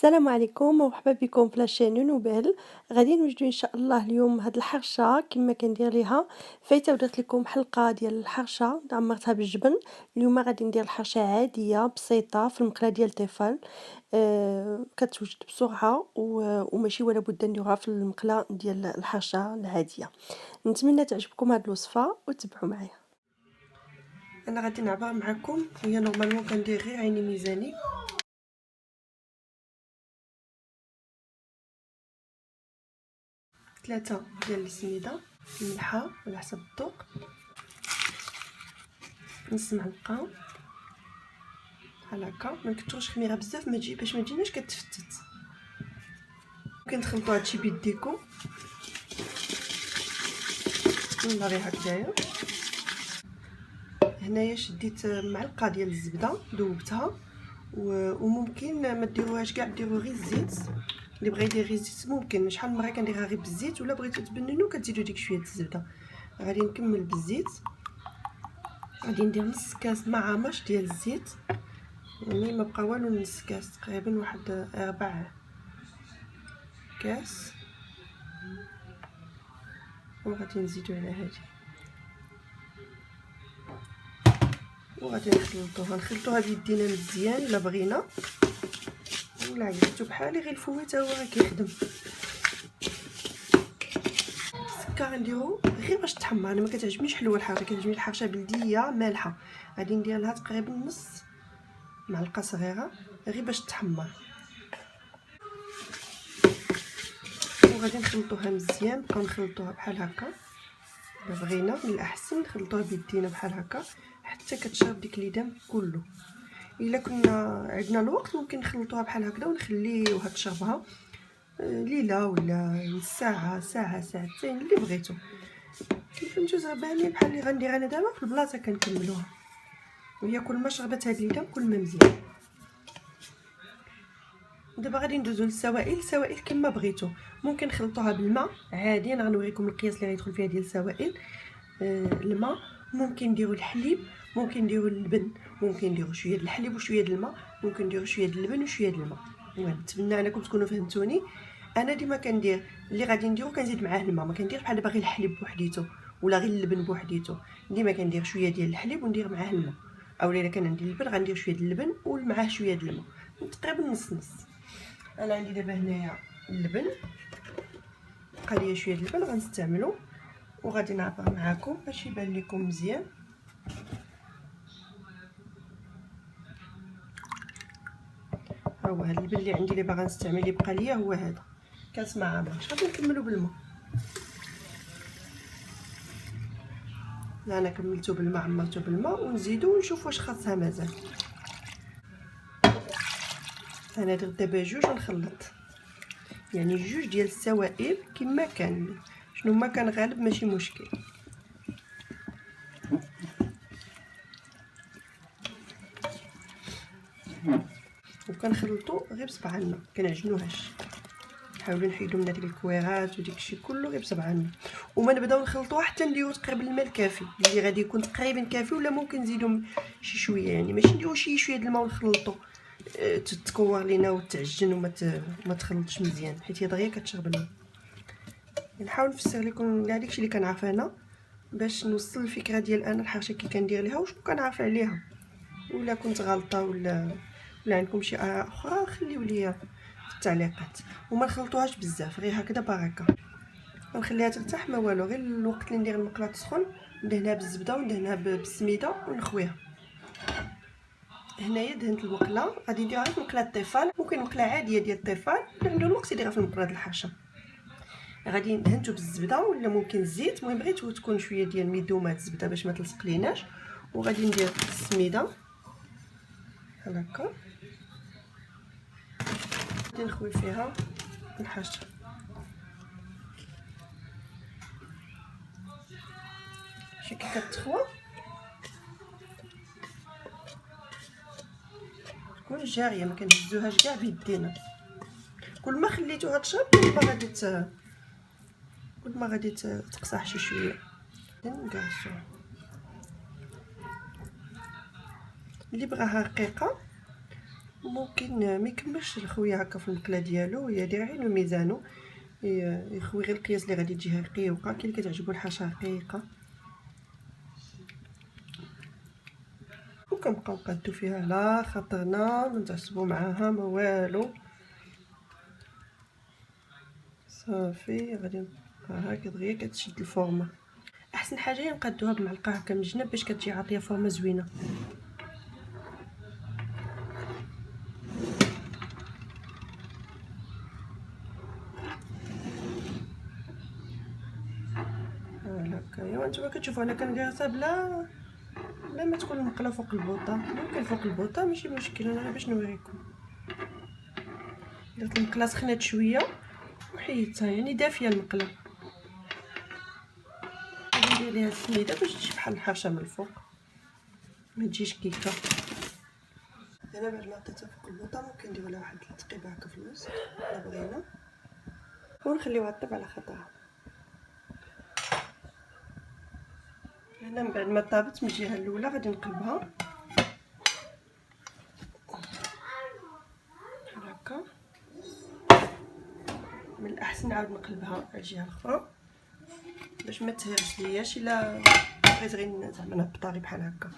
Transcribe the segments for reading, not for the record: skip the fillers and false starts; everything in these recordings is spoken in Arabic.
السلام عليكم ومرحبا بكم في لاشين نوبل. غادي نوجدو ان شاء الله اليوم هاد الحرشه كما كندير ليها فايته، ودرت لكم حلقه ديال الحرشه عمرتها بالجبن. اليوم غادي ندير الحرشه عاديه بسيطه في المقله ديال الطفل. كتوجد بسرعه وماشي ولا بد نديروها في المقله ديال الحرشه العاديه. نتمنى تعجبكم هاد الوصفه وتبعوا معايا. انا غادي نعبر معكم، هي نورمالمون كندير غير عيني ميزاني. 3 ديال السميده، الملحه على حسب الذوق، نص معلقه بحال هكا. ما نكثروش خميره بزاف ما تجي باش ما تجيناش كتفتت. ممكن تخلطوا هادشي بيديكم ولا غير هكذايا. هنايا شديت معلقه ديال الزبده ذوبتها، وممكن ما ديروهاش كاع، ديروا غير الزيت. اللي بغى يدير غير الزيت ممكن، شحال من مره كنديرها غير بالزيت، ولا بغيتو تبننوا كتزيدوا ديك شويه الزبده. غادي نكمل بالزيت، غادي ندير نص كاس معامش ديال الزيت، يعني ما بقى والو، نص كاس تقريبا، واحد 4 كاس. وغادي نزيدو على هادي وغادي نخلطوها بيدينا مزيان الا بغينا، ولا عجبتو بحالي غير الفويت هو راه كيخدم. السكر غنديرو غير باش تحمر، انا ما كتعجبنيش حلوه الحرشه، كتعجبني الحرشه بلديه مالحه. غادي ندير لها تقريبا نص معلقه صغيره غير باش تحمر، وغادي نخلطوها مزيان. نبقاو نخلطوها بحال هكا، الا بغينا من الاحسن نخلطوها بيدينا بحال هكا حتى كتشرب ديك ليدام كله. الا كنا عندنا الوقت ممكن نخلطوها بحال هكذا ونخليوها تشربها ليله ولا نص ساعه، ساعه، ساعتين، اللي بغيتو. فهمتوا زعما بحال اللي غندير انا دابا في البلاصه كنكملوها، وهي كل ما شربت هاد ليدام كل ما مزيان. دابا غادي ندوزو للسوائل. السوائل كما بغيتو، ممكن نخلطوها بالماء عادي. انا غنوريكم القياس اللي غيدخل فيها ديال السوائل. الماء، ممكن نديرو الحليب، ممكن نديرو اللبن، ممكن نديرو شويه د الحليب وشويه د الماء، ممكن نديرو شويه د اللبن وشويه د الماء. المهم نتمنى انكم تكونوا فهمتوني. انا ديما كندير اللي غادي نديرو كنزيد معاه الماء، ما كنديرش بحال دابا غير الحليب بوحديتو ولا غير اللبن بوحديتو. ديما كندير شويه ديال الحليب وندير معاه الماء، او الا كان عندي اللبن غندير شويه د اللبن ومعاه شويه د الماء، تقريبا نص نص. انا عندي دابا هنايا اللبن، بقى ليا شويه د اللبن غنستعملو، وغادي نعبر معاكم باش يبان لكم مزيان. ها هو هذا اللبن اللي عندي اللي باغا نستعمل، اللي بقى ليا هو هذا كاس معامش. غادي نكملو بالماء. لا انا كملتو بالماء، عمرتو بالماء، ونزيدو ونشوف واش خاصها مازال. انا درت دابا جوج ونخلط، يعني جوج ديال السوائل كما كان، شنو ما كان غالب ماشي مشكل. وكنخلطو غير بصبعنا، كنعجنوهاش، نحاولوا نحيدو من هذيك الكويرات وديك الشيء كله غير بصبعنا. وما نبداو نخلطوها حتى نديرو تقريبا الماء الكافي اللي غادي يكون تقريبا كافي، ولا ممكن نزيدو شي شويه، يعني ماشي نديرو شويه د الماء ونخلطو تتكور لينا وتعجن وما تخلطش مزيان، حيت هي دغيا كتشرب الماء. نحاول نفسر لكم كاع داكشي اللي كنعرف انا باش نوصل الفكره ديال انا الحرشه كي كندير ليها وشنو كنعرف عليها. ولا كنت غلطه ولا عندكم شي اراء اخرى خليو ليا في التعليقات. وما نخلطوهاش بزاف، غير هكذا بركه. ونخليها ترتاح، ما والو، غير الوقت اللي ندير المقله تسخن ندهنها بالزبده وندهنها بالسميده ونخويها. هنايا دهنت المقله، غادي نديرها في مقله الطفال، ممكن مقله عاديه ديال الطفال اللي عنده الوقت يديرها في المقله ديال الحرشه. غادي دهنتو بالزبده ولا ممكن الزيت، المهم غير تكون شويه ديال ميدومات الزبده باش ما تلصق ليناش. وغادي ندير السميده بحال هكا، غادي نخوي فيها الحرشه. شي كي كتخوى تكون جاريه، ما كنهزوهاش كاع بيدينا. كل ما خليتوها تشرب كل ما غادي تقصح شي شويه. نقصوها، اللي بغاها رقيقه ممكن ما يكملش الخويه هكا في المقله ديالو، يدير غير ميزانو، يخوي غير القياس اللي غادي تجي رقيقه. كاين اللي كتعجبو الحاشا رقيقه وكنبقاو نقادو فيها على خاطرنا، ما نتعصبوا معاها ما والو. صافي غادي هكا دغيا كتشد الفورمه. احسن حاجه هي نقادوها بمعلقه هكا من الجناب باش كتجي عاطيه فورمه زوينه. فوالا هكايا. وانتما كتشوفوا انا كنديرها بلا ما تكون المقله فوق البوطه. ممكن فوق البوطه ماشي مشكل، انا باش نوريكم درت المقله سخنات شويه وحيدتها، يعني دافيه المقله. غادي ندير ليها السميده باش تجي بحال الحرشه من الفوق، ما تجيش كيكه. انا بعد ما حطيتها فوق البوطه ممكن ندير لها واحد التقيبه هكا في الوسط الا بغينا، ونخليوها طيب على خاطرها. هنا من بعد ما طابت من الجهه الاولى غادي نقلبها بحال هكا. من الاحسن نعاود نقلبها على الجهه الاخرى باش ما تهرش لياش الا بغيت غير زعما نهبطها بحال هكا.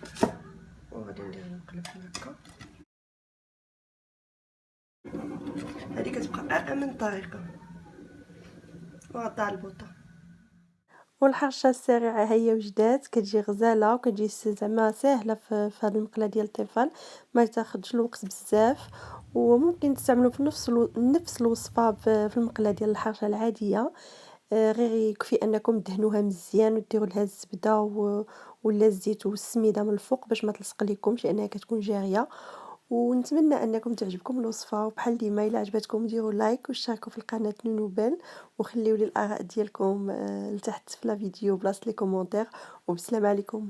وغادي ندير نقلب بحال هكا. هذه كتبقى امن طريقه وغطى البوطه. والحرشه السريعه هي وجدات، كتجي غزاله وكتجي زعما ساهله في هذه المقله ديال الطيفال، ما تاخذش الوقت بزاف. وممكن تستعملوا في نفس الوصفه في المقله ديال الحرشه العاديه. غير يكفي انكم دهنوها مزيان وديروا لها الزبده ولا الزيت والسميده من الفوق باش ما تلصق لكمش لانها كتكون جاريه. ونتمنى انكم تعجبكم الوصفه، وبحال ديما الا عجبتكم ديروا لايك واشتركوا في القناه نونوبل، وخليوا لي الاراء ديالكم لتحت في الفيديو بلاصه لي كومونتير. وبسلام عليكم.